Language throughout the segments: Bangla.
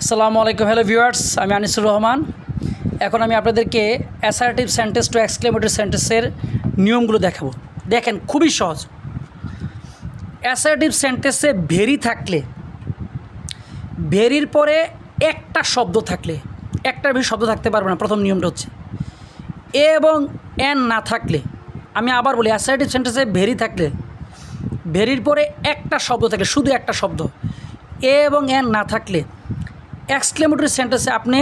আসসালামু আলাইকুম, হ্যালো ভিউয়ার্স, আমি আনিসুর রহমান। এখন আমি আপনাদেরকে অ্যাসার্টিভ সেন্টেন্স টু এক্সক্লেমেটরি সেন্টেন্সের নিয়মগুলো দেখাবো। দেখেন, খুবই সহজ। অ্যাসার্টিভ সেন্টেন্সে ভেরি থাকলে, ভেরির পরে একটা শব্দ থাকলে, একটার বেশি শব্দ থাকতে পারবে না। প্রথম নিয়মটা হচ্ছে এ এবং এন না থাকলে। আমি আবার বলি, অ্যাসার্টিভ সেন্টেন্সে ভেরি থাকলে, ভেরির পরে একটা শব্দ থাকলে, শুধু একটা শব্দ, এ এবং এন না থাকলে, এক্সক্লেমেটরি সেন্টেন্সে আপনি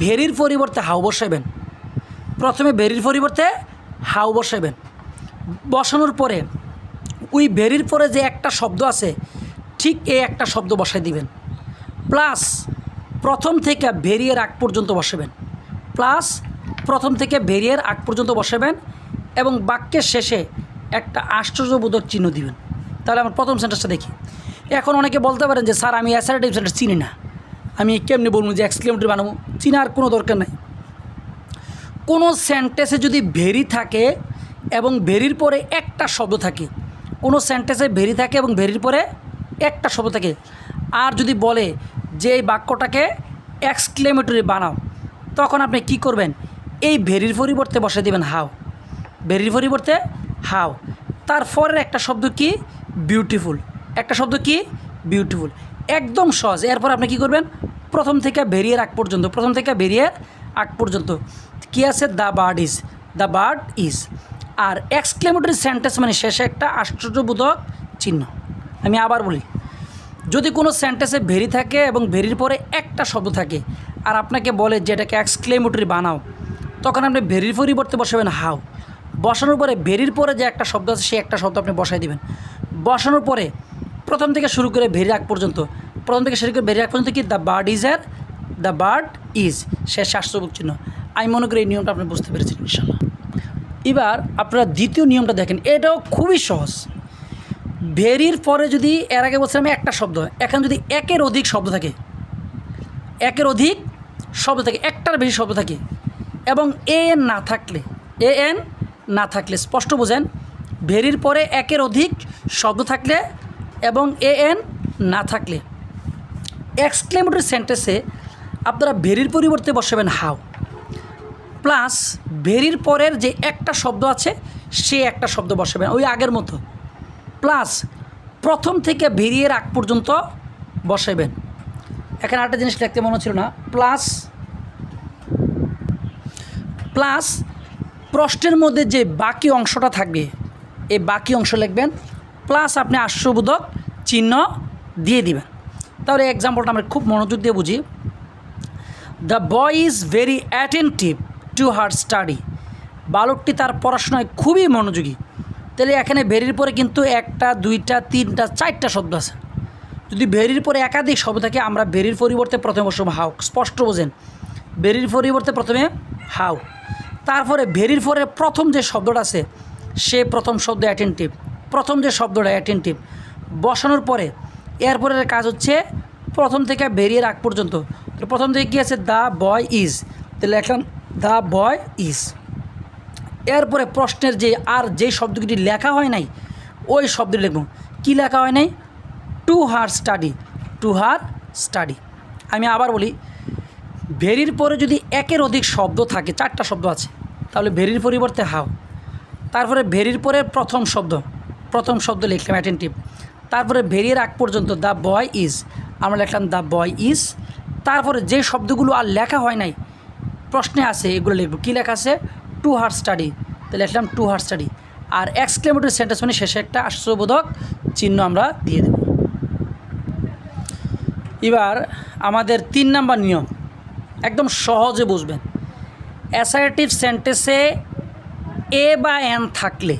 ভেরির পরিবর্তে হাউ বসাবেন। প্রথমে ভেরির পরিবর্তে হাউ বসাবেন, বসানোর পরে ওই ভেরির পরে যে একটা শব্দ আছে ঠিক এই একটা শব্দ বসাই দিবেন, প্লাস প্রথম থেকে ভেরিয়ের আগ পর্যন্ত বসাবেন, প্লাস প্রথম থেকে ভেরিয়ের আগ পর্যন্ত বসাবেন এবং বাক্যের শেষে একটা আশ্চর্যবোধক চিহ্ন দিবেন। তাহলে আমার প্রথম সেন্টেন্সটা দেখি। এখন অনেকে বলতে পারেন যে স্যার, আমি অ্যাসার্টিভ সেন্টেন্স চিনি না, আমি কেমনি বলবো যে এক্সক্লেমেটরি বানাবো? চিনার কোনো দরকার নাই। কোনো সেন্টেন্সে যদি ভেরি থাকে এবং ভেরির পরে একটা শব্দ থাকে, কোনো সেন্টেন্সে ভেরি থাকে এবং ভেরির পরে একটা শব্দ থাকে, আর যদি বলে যে এই বাক্যটাকে এক্সক্লেমেটরি বানাও, তখন আপনি কি করবেন? এই ভেরির পরিবর্তে বসে দেবেন হাউ, ভেরির পরিবর্তে হাউ। তারপরের একটা শব্দ কি? বিউটিফুল। একটা শব্দ কি? বিউটিফুল। একদম সহজ। এরপর আপনি কি করবেন? প্রথম থেকে ভেরিয়ের আগ পর্যন্ত, প্রথম থেকে ভেরিয়ের আগ পর্যন্ত কী আছে? The bird is, the bird is. আর এক্সক্লেমেটরি সেন্টেন্স মানে শেষে একটা আশ্চর্যবোধক চিহ্ন। আমি আবার বলি, যদি কোনো সেন্টেন্সে ভেরি থাকে এবং ভেরির পরে একটা শব্দ থাকে আর আপনাকে বলে যে এটাকে এক্সক্লেমেটরি বানাও, তখন আপনি ভেরির পরিবর্তে বসাবেন হাউ। বসানোর পরে ভেরির পরে যে একটা শব্দ আছে সেই একটা শব্দ আপনি বসাই দিবেন। বসানোর পরে প্রথম থেকে শুরু করে ভেরি আগ পর্যন্ত, প্রথম থেকে শুরু করে ভেরি আগ পর্যন্ত কি? দ্য বার্ড ইজ এর, দ্য বার্ড ইজ, শেষ আশ্চর্যবোধক চিহ্ন। আমি মনে করি এই নিয়মটা আপনি বুঝতে পেরেছেন ইনশাআল্লাহ। এবার আপনারা দ্বিতীয় নিয়মটা দেখেন, এটাও খুবই সহজ। ভেরির পরে যদি, এর আগে বলছিলাম একটা শব্দ, এখন যদি একের অধিক শব্দ থাকে, একের অধিক শব্দ থাকে, একটার বেশি শব্দ থাকে এবং এ এন না থাকলে, এ এন না থাকলে, স্পষ্ট বোঝেন, ভেরির পরে একের অধিক শব্দ থাকলে এবং এ এন না থাকলে, এক্সক্লেমেটরি সেন্টেন্সে আপনারা ভেরির পরিবর্তে বসাবেন হাউ, প্লাস ভেরির পরের যে একটা শব্দ আছে সে একটা শব্দ বসাবেন ওই আগের মতো, প্লাস প্রথম থেকে ভেরিয়ের আগ পর্যন্ত বসাবেন। এখানে আরেকটা জিনিস লিখতে মনে ছিল না, প্লাস প্রশ্নের মধ্যে যে বাকি অংশটা থাকবে এই বাকি অংশ লিখবেন, প্লাস আপনি আশ্চর্যবোধক চিহ্ন দিয়ে দিবেন। তাহলে এক্সাম্পলটা আমরা খুব মনোযোগ দিয়ে বুঝি। The boy is very attentive to her study. বালকটি তার পড়াশোনায় খুবই মনোযোগী। তাহলে এখানে ভেরির পরে কিন্তু একটা, দুইটা, তিনটা, চারটা শব্দ আছে। যদি ভেরির পরে একাধিক শব্দ থাকে, আমরা ভেরির পরিবর্তে প্রথমে বসবো হাউ। স্পষ্ট বোঝেন, ভেরির পরিবর্তে প্রথমে হাউ। তারপরে ভেরির পরে প্রথম যে শব্দটা আছে সে প্রথম শব্দ অ্যাটেন্টিভ, প্রথম যে শব্দটা অ্যাটেন্টিভ বসানোর পরে এরপরের কাজ হচ্ছে প্রথম থেকে ভেরিয়ের আগ পর্যন্ত। তো প্রথম থেকে কী আছে? দ্য বয় ইজ, তাহলে এখন দ্য বয় ইজ। এরপরে প্রশ্নের যে আর যে শব্দটি লেখা হয় নাই ওই শব্দটি লিখব। কী লেখা হয় নাই? Two her study, two her study. আমি আবার বলি, ভেরির পরে যদি একের অধিক শব্দ থাকে, চারটা শব্দ আছে, তাহলে ভেরির পরিবর্তে হাউ। তারপরে ভেরির পরে প্রথম শব্দ লিখলাম অ্যাটেন্টিভ। তারপরে ভেরিয়ের আগ পর্যন্ত দ্য বয় ইজ, আমরা লিখলাম দ্য বয় ইজ। তারপরে যে শব্দগুলো আর লেখা হয় নাই প্রশ্নে আছে এগুলো লিখব। কী লেখা আছে? টু হার স্টাডি, তাহলে লিখলাম টু হার স্টাডি। আর এক্সক্লেমেটরি সেন্টেন্স মানে শেষে একটা আশ্চর্যবোধক চিহ্ন আমরা দিয়ে দেব। এবার আমাদের 3 নাম্বার নিয়ম, একদম সহজে বুঝবেন। অ্যাসার্টিভ সেন্টেন্সে এ বা এন থাকলে,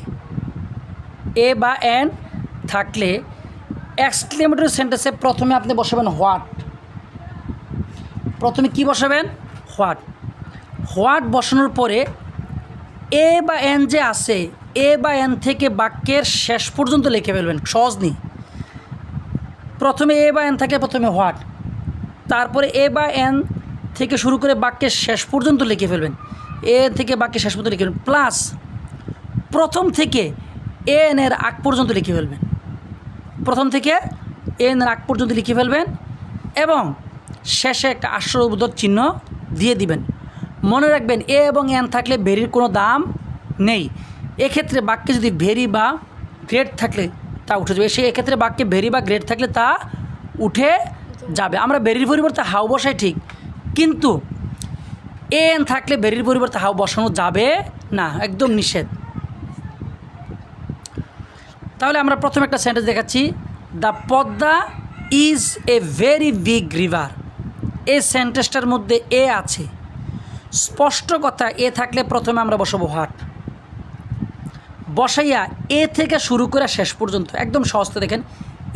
এ বা এন থাকলে এক্সক্লেমেটরি সেন্টেন্সে প্রথমে আপনি বসাবেন হোয়াট। প্রথমে কি বসাবেন? হোয়াট। হোয়াট বসানোর পরে এ বা এন যে আছে, এ বা এন থেকে বাক্যের শেষ পর্যন্ত লিখে ফেলবেন। সহজ নেই। প্রথমে এ বা এন থাকে, প্রথমে হোয়াট, তারপরে এ বা এন থেকে শুরু করে বাক্যের শেষ পর্যন্ত লিখে ফেলবেন, এ থেকে বাক্যের শেষ পর্যন্ত লিখে ফেলবেন, প্লাস প্রথম থেকে এ এন এর আগ পর্যন্ত লিখে ফেলবেন, প্রথম থেকে এ এন এর আগ পর্যন্ত লিখে ফেলবেন এবং শেষে একটা আশ্চর্যবোধক চিহ্ন দিয়ে দিবেন। মনে রাখবেন এ এবং এন থাকলে ভেরির কোনো দাম নেই। এক্ষেত্রে বাক্যে যদি ভেরি বা গ্রেট থাকলে তা উঠে যাবে। এক্ষেত্রে বাক্যে ভেরি বা গ্রেট থাকলে তা উঠে যাবে। আমরা ভেরির পরিবর্তে হাউ বসাই ঠিক, কিন্তু এন থাকলে ভেরির পরিবর্তে হাউ বসানো যাবে না, একদম নিষেধ। তাহলে আমরা প্রথমে একটা সেন্টেন্স দেখাচ্ছি, the Padma is a very big river. এই সেন্টেন্সটার মধ্যে এ আছে, স্পষ্ট কথা এ থাকলে প্রথমে আমরা বসাবো হোয়াট, বসাইয়া এ থেকে শুরু করে শেষ পর্যন্ত একদম সহজতে দেখেন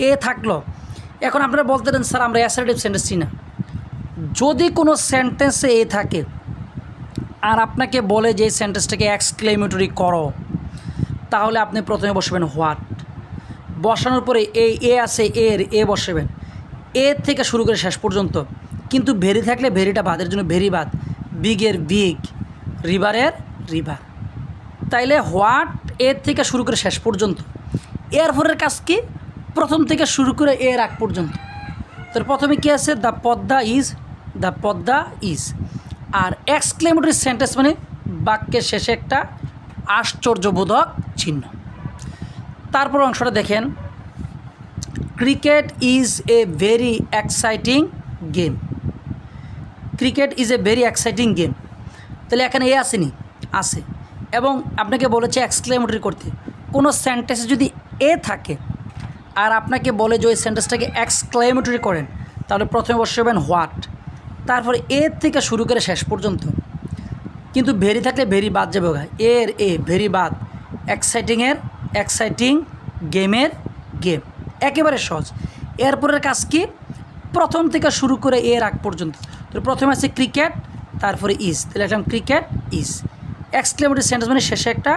এ থাকলো। এখন আপনারা বলতে দেন স্যার আমরা অ্যাসার্টিভ সেন্টেন্স চিনি না। যদি কোনো সেন্টেন্সে এ থাকে আর আপনাকে বলে যে এই সেন্টেন্সটাকে এক্সক্লেমেটরি করো, তাহলে আপনি প্রথমে বসাবেন হোয়াট, বসানোর পরে এই এ আছে এর এ বসাবেন, এ থেকে শুরু করে শেষ পর্যন্ত। কিন্তু ভেরি থাকলে ভেরিটা বাদের জন্য ভেরি বাদ, বিগের বিগ, রিভারের রিভার। তাইলে হোয়াট এর থেকে শুরু করে শেষ পর্যন্ত। এরপরের কাজ কি, প্রথম থেকে শুরু করে এর আগ পর্যন্ত। তো প্রথমে কী আছে, the Padma is, the Padma is. আর এক্সক্লেমেটরি সেন্টেন্স মানে বাক্যের শেষে একটা আশ্চর্যবোধক চিহ্ন। তারপর অংশটা দেখেন, cricket is a very exciting game. Cricket is a very exciting game. তাহলে এখানে এ আসেনি, আছে, এবং আপনাকে বলেছে এক্সক্লেমেটরি করতে। কোনো সেন্টেন্সে যদি এ থাকে আর আপনাকে বলে যে ওই সেন্টেন্সটাকে এক্সক্লেমেটরি করেন, তাহলে প্রথমে বসাবেন হোয়াট, তারপরে এর থেকে শুরু করে শেষ পর্যন্ত। কিন্তু ভেরি থাকলে ভেরি বাদ যাবে, এর এ ভেরি বাদ, এক্সাইটিংয়ের এক্সাইটিং, গেমের গেম, একেবারে সহজ। এরপরের কাজ কি, প্রথম থেকে শুরু করে এর আগ পর্যন্ত। তো প্রথমে আছে ক্রিকেট, তারপরে ইজ, তাহলে একটা ক্রিকেট ইজ। এক্সক্লেমেটরি সেন্টেন্স মানে শেষে একটা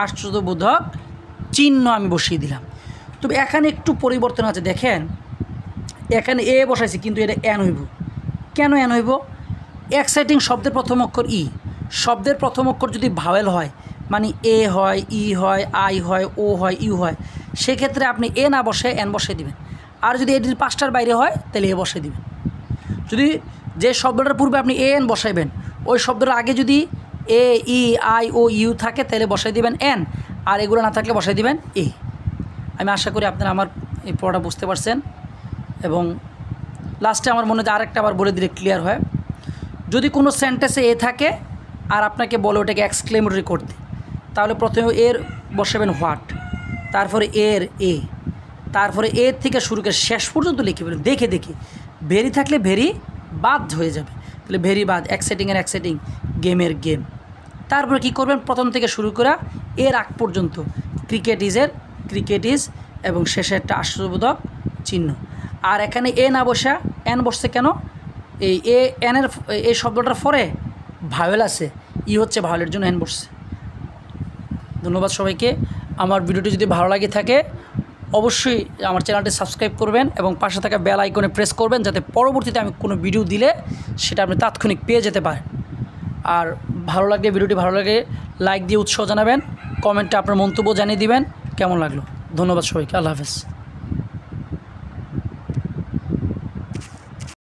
আশ্চর্যবোধক চিহ্ন আমি বসিয়ে দিলাম। তবে এখানে একটু পরিবর্তন আছে, দেখেন এখানে এ বসাইছি কিন্তু এটা এন হইব। কেন এন হইব, এক্সাইটিং শব্দের প্রথম অক্ষর ই, শব্দের প্রথম অক্ষর যদি ভাওয়েল হয় মানে এ হয়, ই হয়, আই হয়, ও হয়, ইউ হয়, সেক্ষেত্রে আপনি এ না বসে এন বসে দিবেন। আর যদি এটির পাঁচটার বাইরে হয় তাহলে এ বসে দিবেন। যদি যে শব্দটার পূর্বে আপনি এ এন বসাইবেন, ওই শব্দটার আগে যদি এ, ই, আই, ও, ইউ থাকে তাহলে বসাই দিবেন এন, আর এগুলো না থাকলে বসাই দিবেন এ। আমি আশা করি আপনারা আমার এই পড়াটা বুঝতে পারছেন। এবং লাস্টে আমার মনে হয় আরেকটা আবার বলে দিলে ক্লিয়ার হয়। যদি কোনো সেন্টেন্সে এ থাকে আর আপনাকে বলে ওটাকে এক্সক্লেমেটরি করতে, তাহলে প্রথমে এর বসাবেন হোয়াট, তারপরে এর এ, তারপরে এর থেকে শুরু করে শেষ পর্যন্ত লিখে ফেলুন দেখে দেখে। ভেরি থাকলে ভেরি বাদ হয়ে যাবে, তাহলে ভেরি বাদ, এক্সাইটিংয়ের এক্সাইটিং, গেমের গেম। তারপরে কি করবেন, প্রথম থেকে শুরু করা এর আগ পর্যন্ত ক্রিকেট ইজের ক্রিকেট ইজ, এবং শেষে একটা আশ্চর্যবোধক চিহ্ন। আর এখানে এ না বসা এন বসছে কেন, এই এ এনের এই শব্দটার পরে ভাওয়েল আছে, ই হচ্ছে ভাওয়েলের জন্য এন বসছে। ধন্যবাদ সবাইকে। আমার ভিডিওটি যদি ভালো লাগে থাকে অবশ্যই আমার চ্যানেলটি সাবস্ক্রাইব করবেন এবং পাশে থাকা বেল আইকনে প্রেস করবেন, যাতে পরবর্তীতে আমি কোনো ভিডিও দিলে সেটা আপনি তাৎক্ষণিক পেয়ে যেতে পারেন। আর ভালো লাগলে, ভিডিওটি ভালো লাগে লাইক দিয়ে উৎসাহ জানাবেন, কমেন্টে আপনার মন্তব্য জানিয়ে দিবেন কেমন লাগলো। ধন্যবাদ সবাইকে, আল্লাহ হাফেজ।